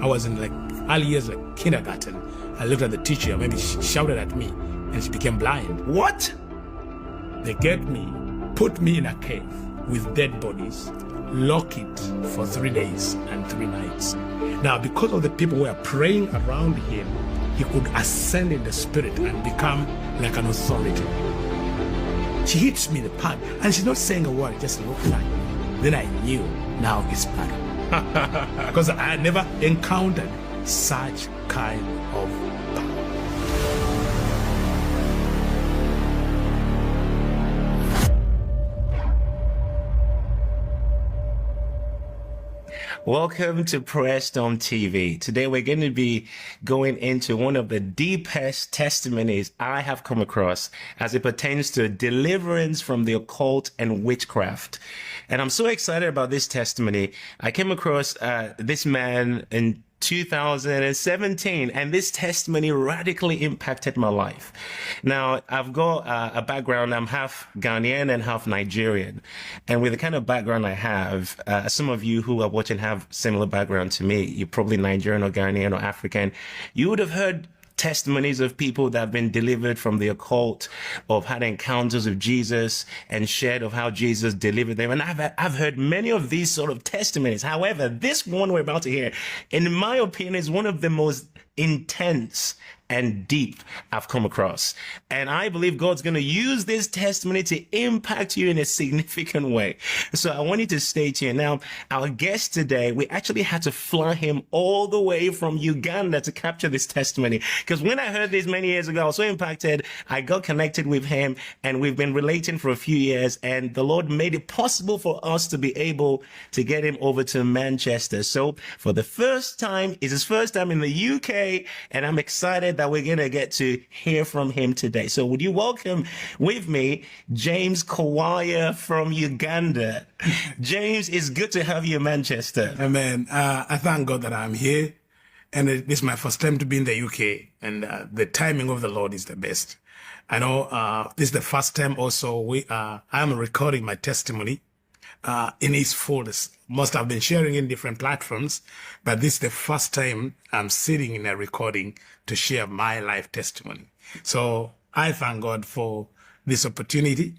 I was in like early years, like kindergarten. I looked at the teacher, maybe she shouted at me, and she became blind. What? They get me, put me in a cave with dead bodies, lock it for 3 days and 3 nights. Now, because of the people who were praying around him, he could ascend in the spirit and become like an authority. She hits me in the palm, and she's not saying a word, just looking at me. Then I knew now it's bad. Because I had never encountered such kind of power. Welcome to Prayer Storm TV. Today we're going to be going into one of the deepest testimonies I have come across as it pertains to deliverance from the occult and witchcraft. And I'm so excited about this testimony. I came across this man in 2017, and this testimony radically impacted my life. Now, I've got a background. I'm half Ghanaian and half Nigerian. And with the kind of background I have, some of you who are watching have similar background to me. You're probably Nigerian or Ghanaian or African. You would have heard testimonies of people that have been delivered from the occult, of had encounters with Jesus and shared of how Jesus delivered them. And I've heard many of these sort of testimonies. However, this one we're about to hear, in my opinion, is one of the most intense and deep I've come across. And I believe God's going to use this testimony to impact you in a significant way. So I want you to stay tuned. Now, our guest today, we actually had to fly him all the way from Uganda to capture this testimony. Because when I heard this many years ago, I was so impacted. I got connected with him, and we've been relating for a few years. And the Lord made it possible for us to be able to get him over to Manchester. So for the first time, it's his first time in the UK, and I'm excited that we're going to get to hear from him today. So would you welcome with me James Kawaya from Uganda? James, it's good to have you in Manchester. Amen. I thank God that I'm here, and this is my first time to be in the UK, and the timing of the Lord is the best. I know this is the first time also I'm recording my testimony in its fullness. Must have been sharing in different platforms, but this is the first time I'm sitting in a recording to share my life testimony. So I thank God for this opportunity.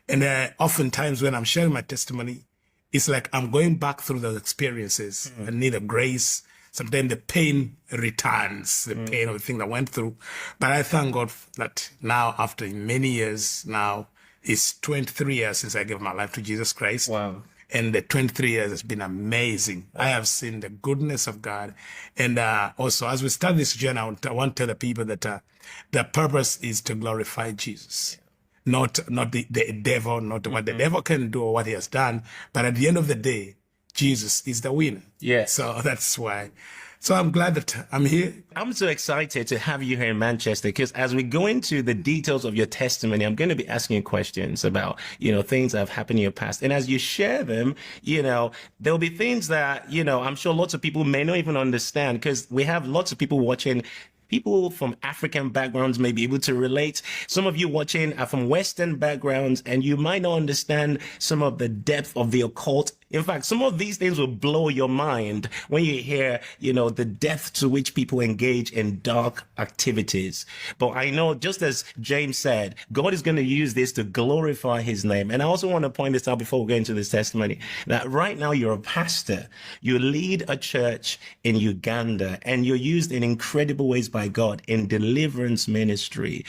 And oftentimes when I'm sharing my testimony, it's like I'm going back through those experiences. I need a grace. Sometimes the pain returns, the pain of the thing that I went through. But I thank God that now, after many years now, it's 23 years since I gave my life to Jesus Christ. Wow. And the 23 years has been amazing. I have seen the goodness of God. And also, as we start this journey, I want to tell the people that the purpose is to glorify Jesus. Not the devil, not what the devil can do or what he has done. But at the end of the day, Jesus is the winner. Yeah. So that's why. So I'm glad that I'm here. I'm so excited to have you here in Manchester, because as we go into the details of your testimony, I'm going to be asking you questions about, things that have happened in your past. And as you share them, there'll be things that, I'm sure lots of people may not even understand, because we have lots of people watching. People from African backgrounds may be able to relate. Some of you watching are from Western backgrounds, and you might not understand some of the depth of the occult. In fact, some of these things will blow your mind when you hear, the depth to which people engage in dark activities. But I know, just as James said, God is going to use this to glorify his name. And I also want to point this out before we go into this testimony, that right now you're a pastor. You lead a church in Uganda, and you're used in incredible ways by God in deliverance ministry,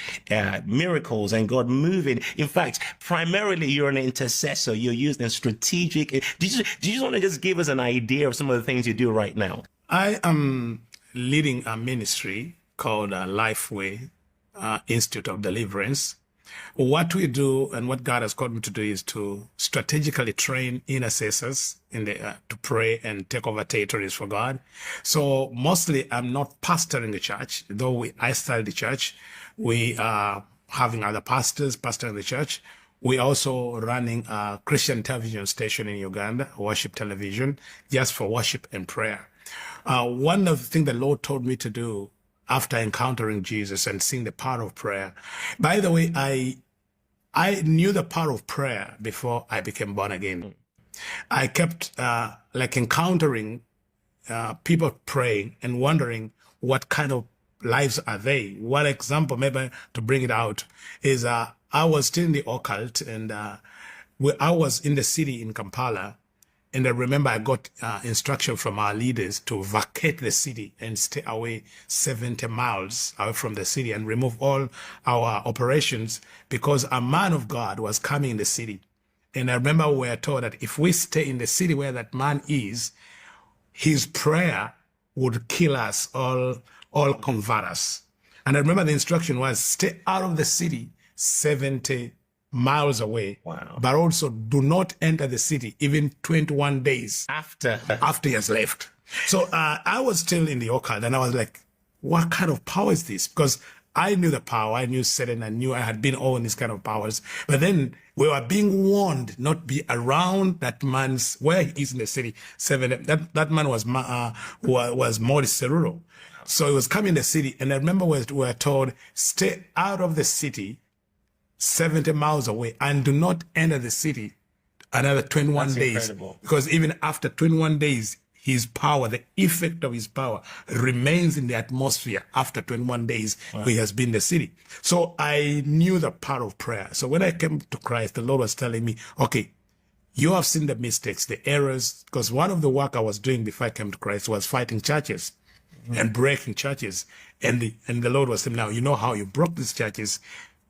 miracles, and God moving. In fact, primarily you're an intercessor. You're used in strategic. Do you just want to just give us an idea of some of the things you do right now? I am leading a ministry called Lifeway Institute of Deliverance. What we do and what God has called me to do is to strategically train intercessors to pray and take over territories for God. So mostly I'm not pastoring the church, though I started the church. We are having other pastors pastoring the church. We're also running a Christian television station in Uganda, Worship Television, just for worship and prayer. One of the things the Lord told me to do after encountering Jesus and seeing the power of prayer. By the way, I knew the power of prayer before I became born again. I kept encountering people praying and wondering what kind of lives are they. One example, maybe to bring it out, is I was still in the occult, and I was in the city in Kampala. And I remember I got instruction from our leaders to vacate the city and stay away 70 miles away from the city and remove all our operations, because a man of God was coming in the city. And I remember we were told that if we stay in the city where that man is, his prayer would kill us all convert us. And I remember the instruction was stay out of the city 70 miles away. Wow. But also do not enter the city even 21 days After. after he has left. So I was still in the occult, and I was like, what kind of power is this? Because I knew the power, I knew Satan, I knew I had been all in these kind of powers. But then we were being warned not be around that man's, where he is in the city. That man was Maurice Cerullo. So he was coming in the city, and I remember we were told, stay out of the city 70 miles away and do not enter the city another 21 That's days. incredible. Because even after 21 days, his power, the effect of his power remains in the atmosphere after 21 days. Wow. He has been in the city. So I knew the power of prayer. So when I came to Christ, the Lord was telling me, okay, you have seen the mistakes, the errors, because one of the work I was doing before I came to Christ was fighting churches and breaking churches. And the Lord was saying, now, you know how you broke these churches,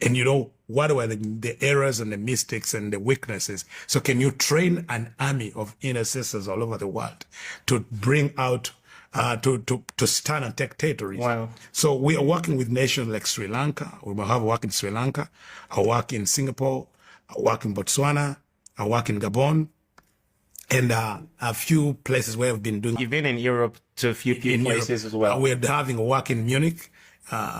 and you know what were the errors and the mistakes and the weaknesses. So can you train an army of intercessors all over the world to bring out, to stand and take territories? Wow. So we are working with nations like Sri Lanka. We will have work in Sri Lanka. I work in Singapore. I work in Botswana. I work in Gabon. And a few places where we've been doing. You've been in Europe to a few places as well. We're having a work in Munich.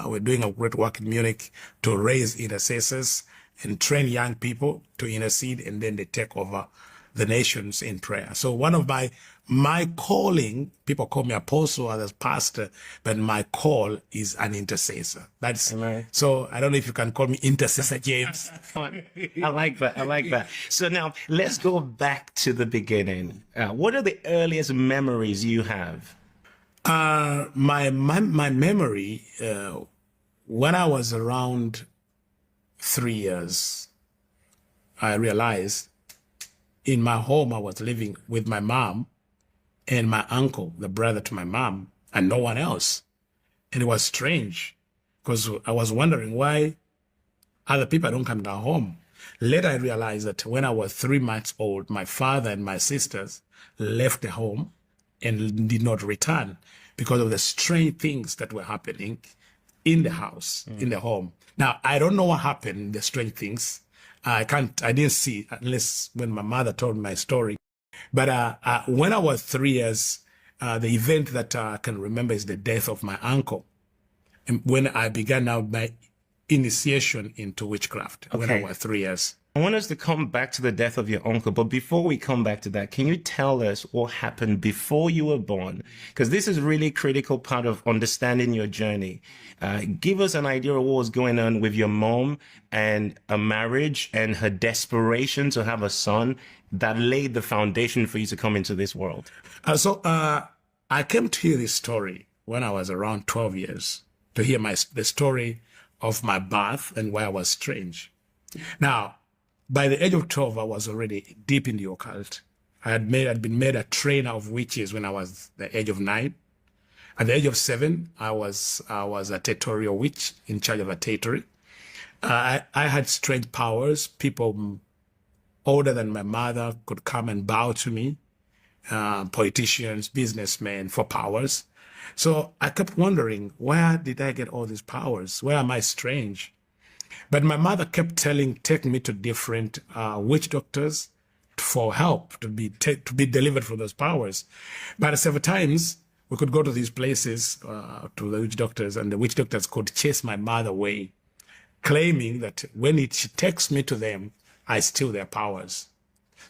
We're doing a great work in Munich to raise intercessors and train young people to intercede, and then they take over the nations in prayer. So one of my calling, people call me apostle as pastor, but my call is an intercessor. That's Amen. So I don't know if you can call me intercessor, James. I like that. I like that. So now let's go back to the beginning. What are the earliest memories you have? My memory, when I was around 3 years, I realized in my home I was living with my mom and my uncle, the brother to my mom, and no one else. And it was strange because I was wondering why other people don't come to our home. Later I realized that when I was 3 months old, my father and my sisters left the home and did not return because of the strange things that were happening in the house, in the home. Now, I don't know what happened, the strange things. I didn't see, unless when my mother told me my story. But when I was 3 years, the event that I can remember is the death of my uncle. And when I began now my initiation into witchcraft, when I was 3 years. I want us to come back to the death of your uncle, but before we come back to that, can you tell us what happened before you were born? Because this is really critical part of understanding your journey. Give us an idea of what was going on with your mom and a marriage and her desperation to have a son that laid the foundation for you to come into this world. So I came to hear this story when I was around 12 years, to hear the story of my birth and why I was strange. Now, by the age of 12, I was already deep in the occult. I'd been made a trainer of witches when I was the age of 9. At the age of 7, I was a territorial witch in charge of a territory. I had strange powers. People older than my mother could come and bow to me. Politicians, businessmen, for powers. So I kept wondering, where did I get all these powers? Where am I strange? But my mother kept taking me to different witch doctors for help, to be delivered from those powers. But several times we could go to these places, to the witch doctors, and the witch doctors could chase my mother away, claiming that when she takes me to them, I steal their powers.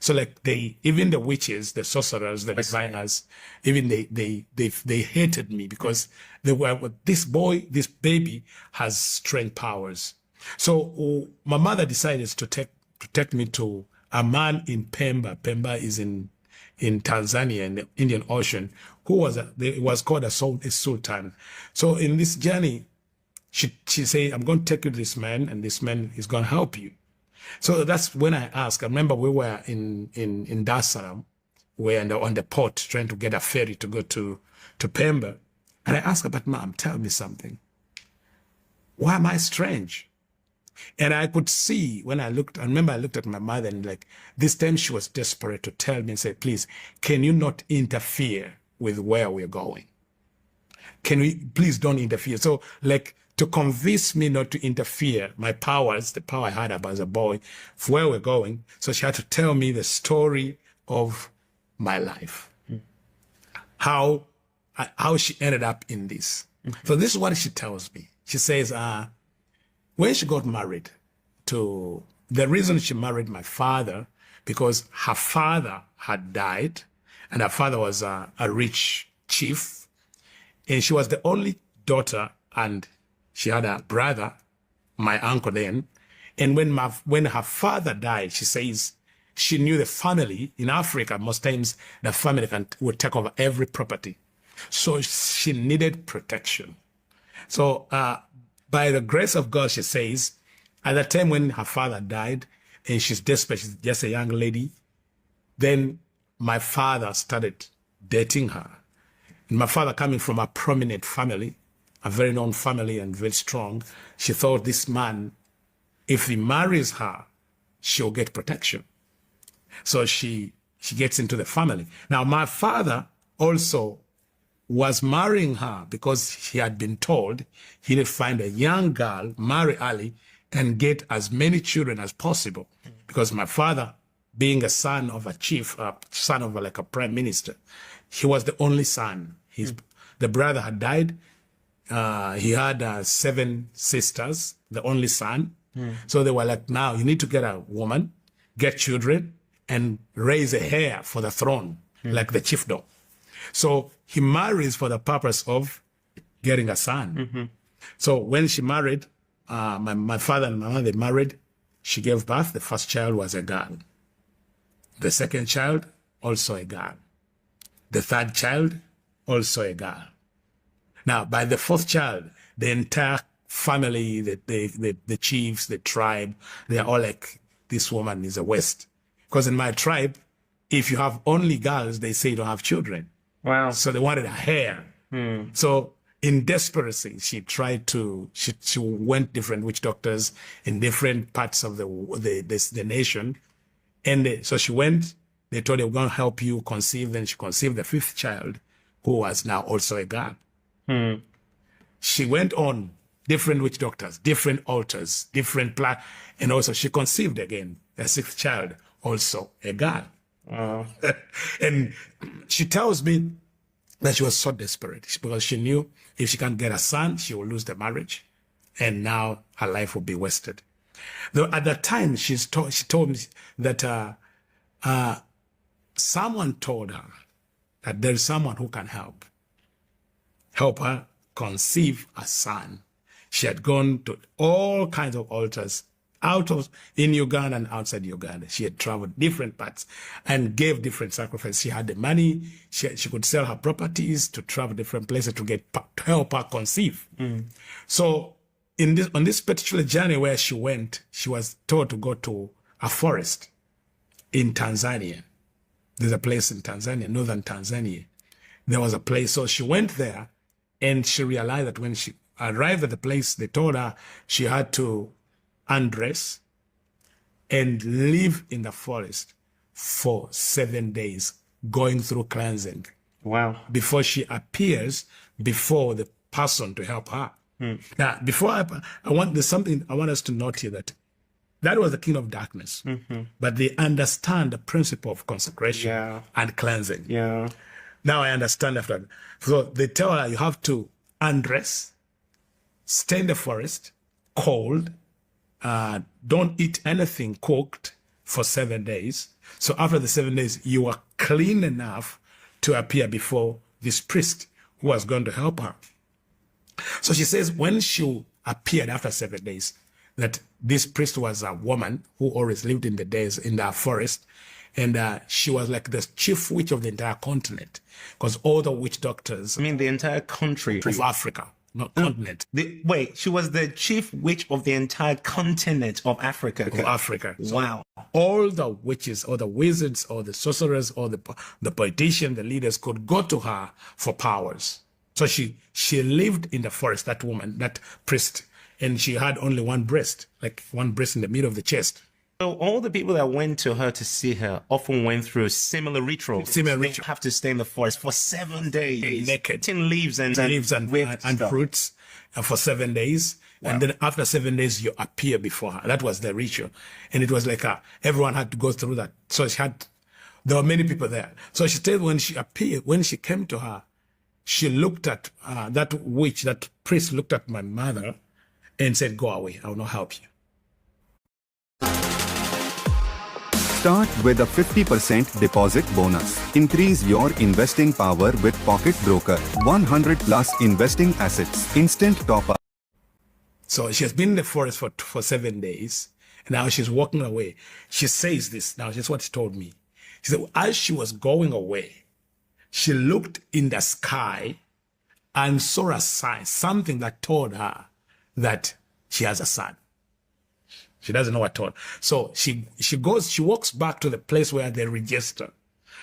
So like even the witches, the sorcerers, the diviners, even they hated me because they were, this baby has strange powers. So my mother decided to take me to a man in Pemba. Pemba is in Tanzania, in the Indian Ocean, it was called a sultan. So in this journey, she said, I'm going to take you to this man, and this man is going to help you. So that's when I asked. I remember we were in Dar es Salaam, we were on the port trying to get a ferry to go to Pemba. And I asked her, but Mom, tell me something. Why am I strange? And I could see when I remember I looked at my mother, and like this time she was desperate to tell me and say, please, can you not interfere with where we're going? Can we, please don't interfere. So like to convince me not to interfere, my powers, the power I had as a boy, for where we're going. So she had to tell me the story of my life, how she ended up in this. So this is what she tells me. She says, when she got married the reason she married my father, because her father had died, and her father was a rich chief, and she was the only daughter, and she had a brother, my uncle then. And when her father died, she says she knew the family in Africa, most times the family would take over every property. So she needed protection. So by the grace of God, she says, at the time when her father died, and she's desperate, she's just a young lady, then my father started dating her. And my father, coming from a prominent family, a very known family and very strong, she thought this man, if he marries her, she'll get protection. So she gets into the family. Now, my father also was marrying her because he had been told he needed to find a young girl, marry early, and get as many children as possible. Because my father, being a son of a chief, son of like a prime minister, he was the only son. The brother had died. He had 7 sisters, the only son. So they were like, now you need to get a woman, get children, and raise a heir for the throne, like the chiefdom. So he marries for the purpose of getting a son. So when she married, my father and my mother married, she gave birth. The first child was a girl. The second child, also a girl. The third child, also a girl. Now, by the 4th child, the entire family, the chiefs, the tribe, they're all like, this woman is a waste. Because in my tribe, if you have only girls, they say you don't have children. Wow. So they wanted a heir. So in desperation, she tried to, she went different witch doctors in different parts of the nation. And so she went, they told her, we're going to help you conceive. Then she conceived the 5th child, who was now also a girl. She went on different witch doctors, different altars, different plans. And also she conceived again, the 6th child, also a girl. And she tells me that she was so desperate because she knew if she can't get a son, she will lose the marriage. And now her life will be wasted. Though at that time, she told me that someone told her that there is someone who can help her conceive a son. She had gone to all kinds of altars in Uganda and outside Uganda. She had traveled different parts and gave different sacrifices. She had the money. She could sell her properties to travel different places to help her conceive. So on this particular journey where she went, she was told to go to a forest in Tanzania. There's a place in Tanzania, northern Tanzania. There was a place. So she went there, and she realized that when she arrived at the place, they told her she had to undress and live in the forest for 7 days, going through cleansing. Wow. Before she appears before the person to help her. Now, before there's something I want us to note here, that was the kingdom of darkness. But they understand the principle of consecration and cleansing. Now I understand after that. So they tell her you have to undress, stay in the forest, cold, don't eat anything cooked for 7 days. So after the 7 days, you are clean enough to appear before this priest who was going to help her. So she says when she appeared after 7 days, that this priest was a woman who always lived in the forest, And she was like the chief witch of the entire continent, because all the witch doctors I mean, the entire country. of Africa, not continent, Wait, she was the chief witch of the entire continent of Africa. of Africa. So Wow. all the witches or the wizards or the sorcerers or the politicians, the leaders could go to her for powers. So she lived in the forest, that woman, that priest, and she had only one breast, like one breast in the middle of the chest. So all the people that went to her to see her often went through similar rituals. Similar They rituals. have to stay in the forest for 7 days. Naked. Eating leaves and Leaves and stuff. fruits for 7 days. And then after 7 days, you appear before her. That was the ritual. And it was like everyone had to go through that. So there were many people there. So she said when she appeared, when she came to her, she looked at that witch, that priest looked at my mother and said, "Go away, I will not help you." Start with a 50% deposit bonus. Increase your investing power with Pocket Broker. 100 plus investing assets. Instant top up. So she has been in the forest for 7 days, and now she's walking away. She says this, now this is what she told me. She said, as she was going away, she looked in the sky and saw a sign, something that told her that she has a son. She doesn't know what told. So she walks back to the place where they register,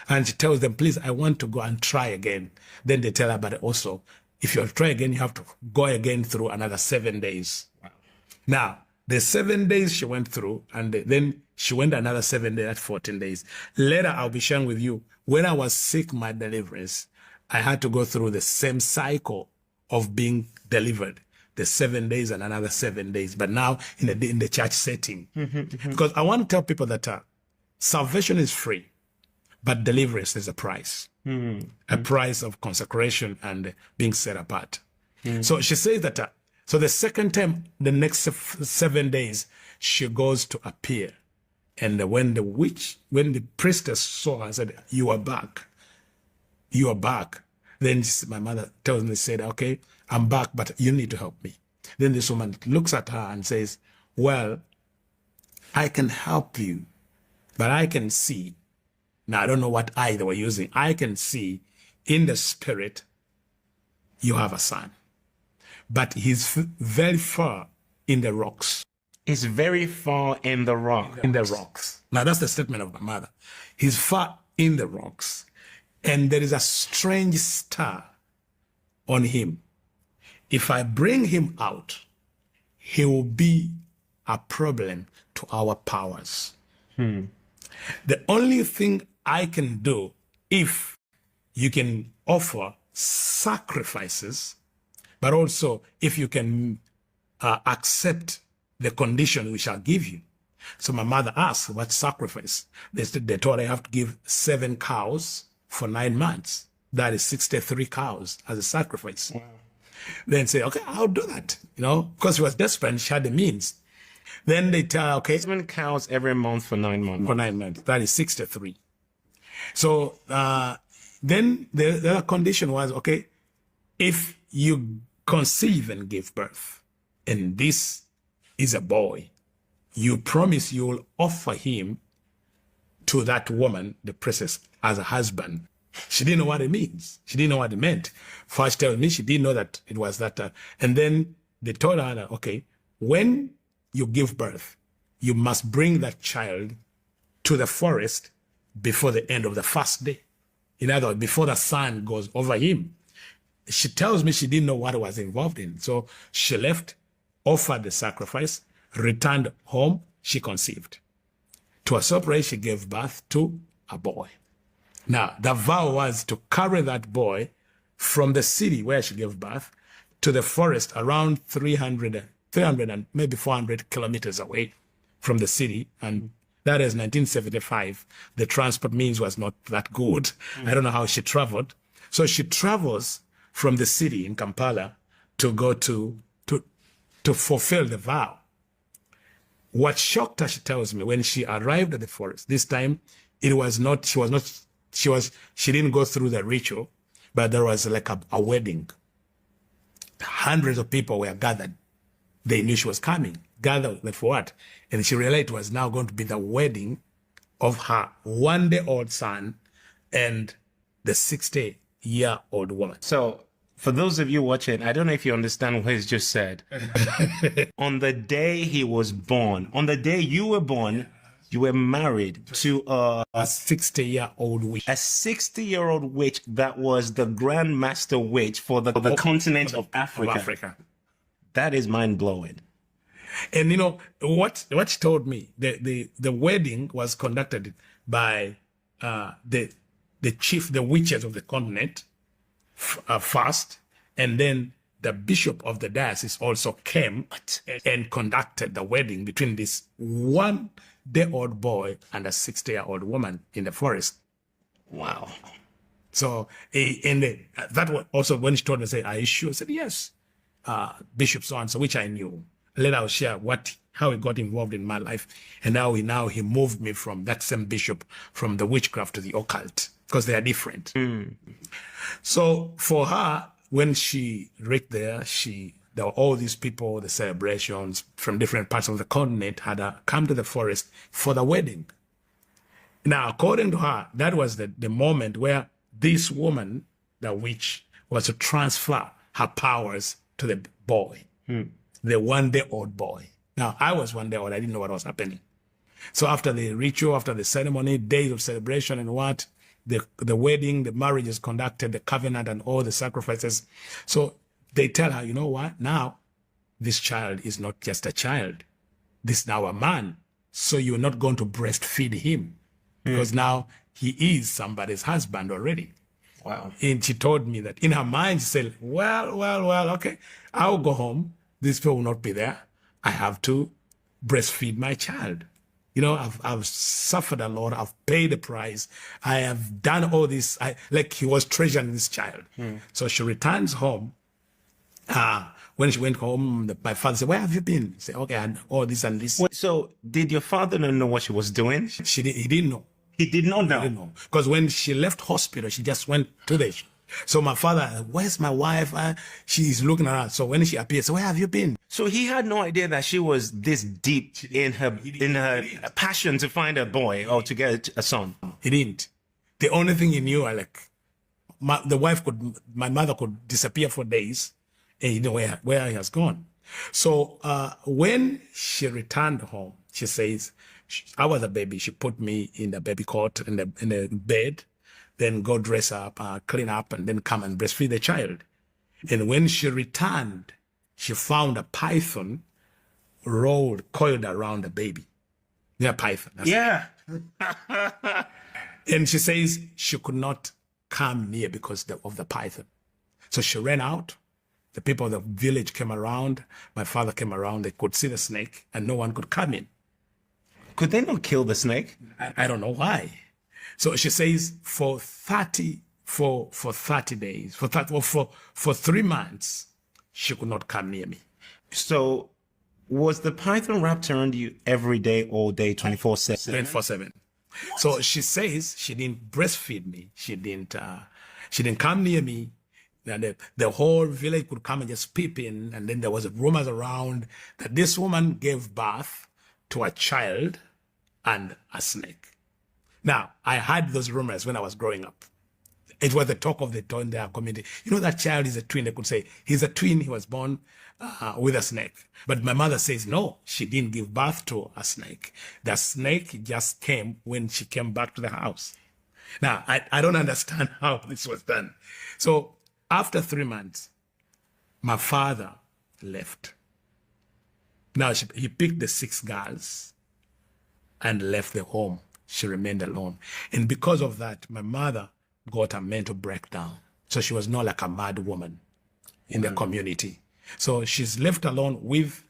and she tells them, "Please, I want to go and try again." Then they tell her, but also, if you try again, you have to go again through another 7 days. Wow. Now, the 7 days she went through, and then she went another 7 days, that's 14 days. Later, I'll be sharing with you, when I was sick, my deliverance, I had to go through the same cycle of being delivered. The 7 days and another 7 days, but now in the church setting. Because I want to tell people that salvation is free, but deliverance is a price. A price of consecration and being set apart. So she says that, so the second time, the next 7 days, she goes to appear. And when the priestess saw her, said, "You are back. You are back." Then my mother tells me, said, "Okay, I'm back, but you need to help me." Then this woman looks at her and says, "Well, I can help you, but I can see." Now, I don't know what eye they were using. I can see in the spirit, you have a son, but he's very far in the rocks. It's very far in the rock. In the rocks. Now, that's the statement of my mother. He's far in the rocks, and there is a strange star on him. If I bring him out, he will be a problem to our powers. The only thing I can do, if you can offer sacrifices, but also if you can accept the condition we shall give you. So my mother asked, "What sacrifice?" They told her, "I have to give 7 cows for 9 months. That is 63 cows as a sacrifice." Wow. Then say, "Okay, I'll do that." Because she was desperate and she had the means. Then they tell her, "Okay, 7 cows every month for 9 months. for 9 months. That is 63. So then the other condition was, okay, if you conceive and give birth, and this is a boy, you promise you will offer him to that woman, the princess, as a husband." She didn't know what it means. She didn't know what it meant. First tells me she didn't know that it was that. And then they told her that, okay, when you give birth, you must bring that child to the forest before the end of the first day. In other words, before the sun goes over him. She tells me she didn't know what was involved in. So she left, offered the sacrifice, returned home, she conceived. To her surprise, she gave birth to a boy. Now, the vow was to carry that boy from the city where she gave birth to the forest around 300 and maybe 400 kilometers away from the city. And that is 1975. The transport means was not that good. I don't know how she traveled. So she travels from the city in Kampala to go to fulfill the vow. What shocked her, she tells me, when she arrived at the forest, this time she didn't go through the ritual, but there was like a wedding. Hundreds of people were gathered. They knew she was coming. Gathered for what? And she realized it was now going to be the wedding of her 1-day-old son and the 60-year-old woman. So, for those of you watching, I don't know if you understand what he's just said. On the day he was born, on the day you were born, you were married to A 60-year-old witch. a 60-year-old witch that was the Grand Master Witch for the continent of Africa. Of Africa. That is mind-blowing. And you know what she told me, the wedding was conducted by the witches of the continent first, and then the bishop of the diocese also came and conducted the wedding between this 1-day-old boy and a 60-year-old woman in the forest. Wow. So that was also when she told me, I said, "Are you sure?" I said, "Yes." Bishop so and so, which I knew. Later I'll share how he got involved in my life, and how he moved me from that same bishop from the witchcraft to the occult, because they are different. So for her, when she reached there were all these people, the celebrations from different parts of the continent had come to the forest for the wedding. Now, according to her, that was the moment where this woman, the witch, was to transfer her powers to the boy, the 1-day-old boy. Now, I was 1-day-old. I didn't know what was happening. So after the ritual, after the ceremony, days of celebration and the wedding, the marriage is conducted, the covenant and all the sacrifices. So they tell her, you know what? Now, this child is not just a child. This is now a man. So you're not going to breastfeed him, because now he is somebody's husband already. Wow. And she told me that in her mind, she said, well, okay, I'll go home. These people will not be there. I have to breastfeed my child. You know, I've suffered a lot. I've paid the price. I have done all this. Like he was treasuring this child. So she returns home. When she went home, my father said, "Where have you been?" She said, "Okay, I had all this and this." So, did your father not know what she was doing? He didn't know. He did not know. I don't know. Because when she left hospital, she just went to the... So my father, "Where's my wife?" She's looking around. So when she appeared, so "Where have you been?" So he had no idea that she was this deep in her passion to find a boy or to get a son. He didn't. The only thing he knew, my mother could disappear for days, and you know where he has gone. So when she returned home, she says, I was a baby. She put me in the baby cot in the bed, then go dress up, clean up, and then come and breastfeed the child. And when she returned, she found a python coiled around the baby. Yeah, python. Yeah. And she says she could not come near because of the python. So she ran out. The people of the village came around. My father came around. They could see the snake, and no one could come in. Could they not kill the snake? I don't know why. So she says for 30 days, for 3 months, she could not come near me. So, was the python wrapped around you every day, all day, 24/7? 24/7. So she says she didn't breastfeed me. She didn't come near me. And the whole village could come and just peep in. And then there was rumors around that this woman gave birth to a child and a snake. Now, I heard those rumors when I was growing up. It was the talk of the town in their community. You know, that child is a twin. They could say, he's a twin. He was born with a snake. But my mother says, no, she didn't give birth to a snake. The snake just came when she came back to the house. Now, I don't understand how this was done. So after 3 months, my father left. Now, he picked the 6 girls and left the home. She remained alone. And because of that, my mother got a mental breakdown. So she was not like a mad woman in the community. So she's left alone with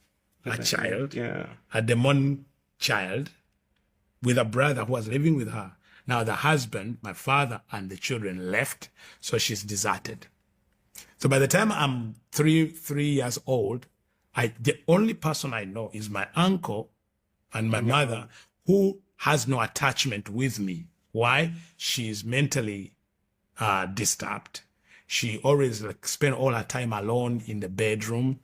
a child, a demon child, with a brother who was living with her. Now the husband, my father, and the children left, so she's deserted. So by the time I'm three years old, the only person I know is my uncle and my mother, who has no attachment with me. Why? She's mentally disturbed. She always spend all her time alone in the bedroom.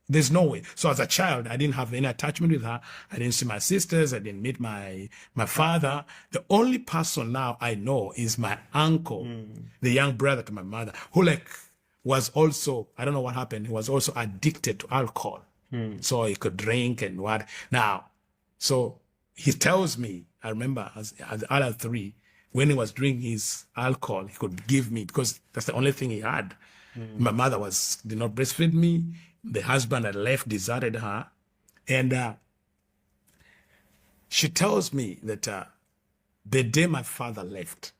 There's no way. So as a child, I didn't have any attachment with her. I didn't see my sisters. I didn't meet my father. The only person now I know is my uncle, the young brother to my mother, who like was also, I don't know what happened. He was also addicted to alcohol. So he could drink and what. Now, so he tells me, I remember as the other three, when he was drinking his alcohol, he could give me, because that's the only thing he had. My mother did not breastfeed me. The husband had left, deserted her. And she tells me that the day my father left,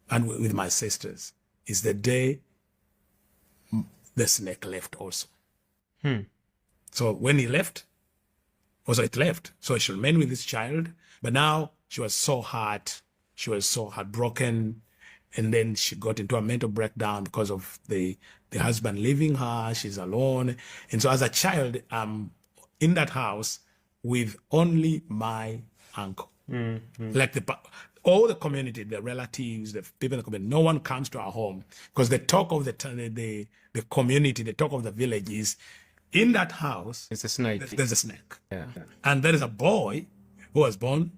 and with my sisters, is the day the snake left also. So when he left, also it left. So she remained with this child. But now she was so hurt. She was so heartbroken. And then she got into a mental breakdown because of the husband leaving her. She's alone. And so as a child, I'm in that house with only my uncle. Like all the community, the relatives, the people in the community, no one comes to our home because the talk of the community, the talk of the village is in that house. It's a snake. There's a snake. Yeah. And there is a boy who was born.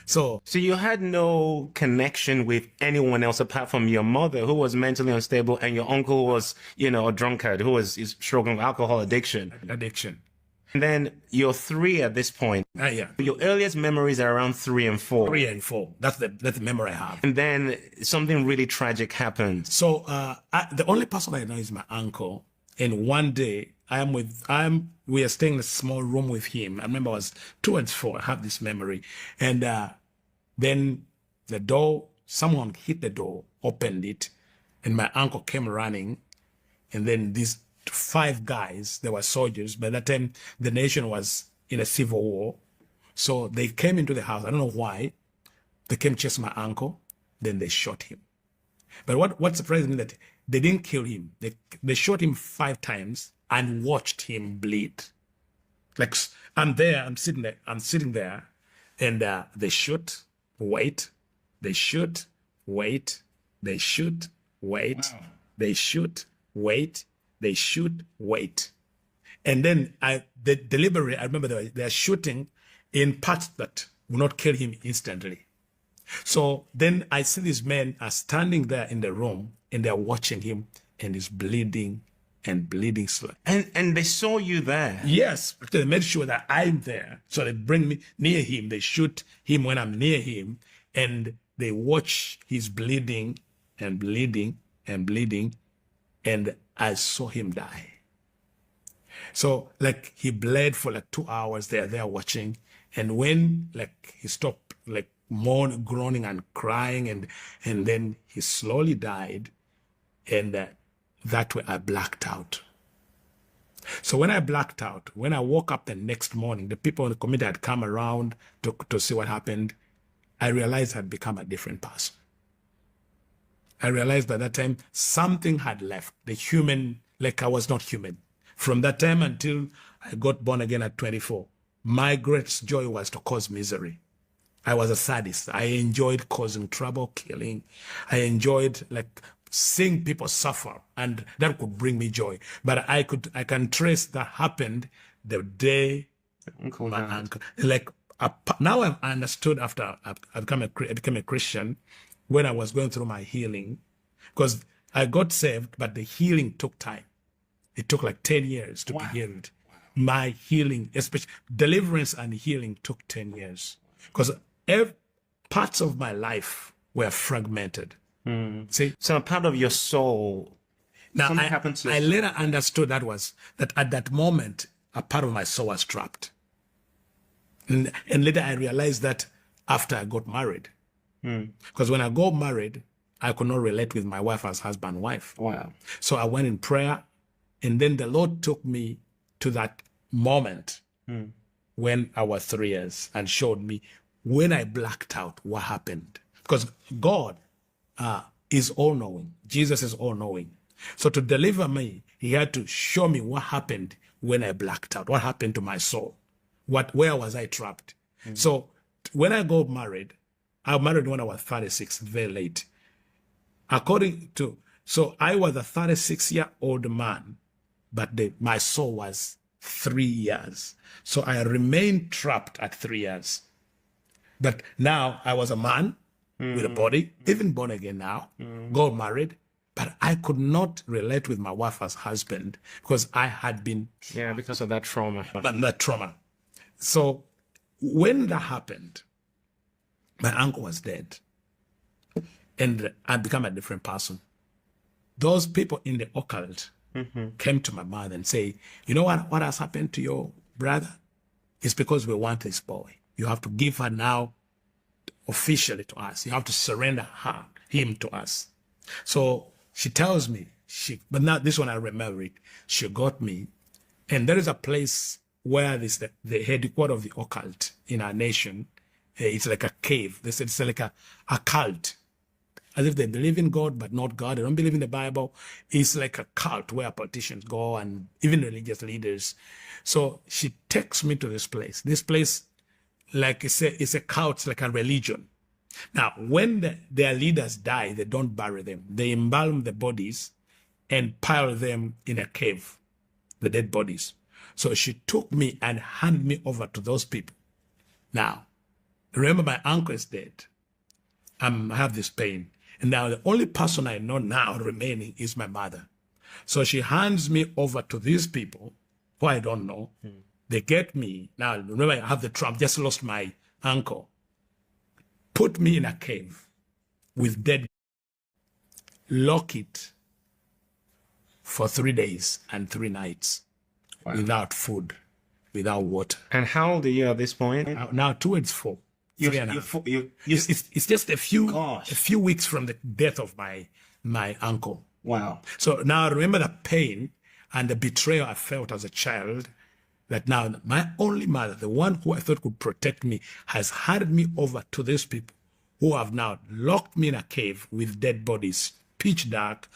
So you had no connection with anyone else apart from your mother, who was mentally unstable, and your uncle who was, a drunkard, who was struggling with alcohol addiction. And then you're 3 at this point. Yeah. Your earliest memories are around 3 and 4. 3 and 4. That's the memory I have. And then something really tragic happened. So the only person I know is my uncle. And one day we are staying in a small room with him. I remember I was 2 and 4. I have this memory. And then the door, someone hit the door, opened it, and my uncle came running. And then these 5 guys, they were soldiers. By that time, the nation was in a civil war. So they came into the house. I don't know why. They came chase my uncle. Then they shot him. But what surprised me that they didn't kill him. They shot him 5 times and watched him bleed. Like I'm sitting there, and they shoot, wait, they shoot, wait, they shoot, wait, they shoot, wait, they shoot, wait. And then the delivery, I remember they're shooting in parts that will not kill him instantly. So then I see these men are standing there in the room and they're watching him, and he's bleeding and bleeding slowly. And they saw you there? Yes, because they made sure that I'm there. So they bring me near him. They shoot him when I'm near him, and they watch his bleeding and bleeding and bleeding, and I saw him die. So like he bled for like 2 hours. They're there watching, and when like he stopped like moaning, groaning and crying, and then he slowly died, and that way I blacked out. So when I blacked out, when I woke up the next morning, the people in the community had come around to see what happened. I realized I'd become a different person. I realized by that time something had left. The human, like I was not human. From that time until I got born again at 24, my greatest joy was to cause misery. I was a sadist. I enjoyed causing trouble, killing. I enjoyed like seeing people suffer, and that could bring me joy. But I can trace that happened the day my uncle. Like now I've understood after I became a Christian, when I was going through my healing, because I got saved, but the healing took time. It took like 10 years to be healed. My healing, especially deliverance and healing, took 10 years because parts of my life were fragmented. See, so a part of your soul. now I later understood that at that moment a part of my soul was trapped, and later I realized that after I got married, because when I got married I could not relate with my wife as husband wife. Wow. So I went in prayer, and then the Lord took me to that moment when I was 3 years and showed me when I blacked out what happened, because God is all-knowing. Jesus is all-knowing. So to deliver me, he had to show me what happened when I blacked out, what happened to my soul, where was I trapped. So when I got married, I married when I was 36, very late. So I was a 36-year-old man but my soul was 3 years. So I remained trapped at 3 years. But now I was a man with a body, even born again now, got married, but I could not relate with my wife as husband because I had been Yeah, because of that trauma. that trauma. So when that happened, my uncle was dead and I became a different person. Those people in the occult came to my mother and say, you know what has happened to your brother? It's because we want this boy. You have to give her now officially to us. You have to surrender him to us. So she tells me, but now this one I remember it. She got me, and there is a place where this the headquarters of the occult in our nation. It's like a cave. They said it's like a cult, as if they believe in God but not God. They don't believe in the Bible. It's like a cult where politicians go and even religious leaders. So she takes me to this place. This place, like it's a cult, like a religion. Now, when their leaders die, they don't bury them. They embalm the bodies and pile them in a cave, the dead bodies. So she took me and handed me over to those people. Now, remember my uncle is dead. I have this pain. And now the only person I know now remaining is my mother. So she hands me over to these people who I don't know. They get me. Now, remember, I have the trauma. Just lost my uncle. Put me in a cave with dead. Lock it for 3 days and 3 nights without food, without water. And how old are you at this point? Now towards 4. It's just a few weeks from the death of my uncle. Wow. So now I remember the pain and the betrayal I felt as a child, that now my only mother, the one who I thought could protect me, has handed me over to these people who have now locked me in a cave with dead bodies, pitch dark,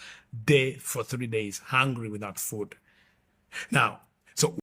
day for 3 days, hungry without food. Now, so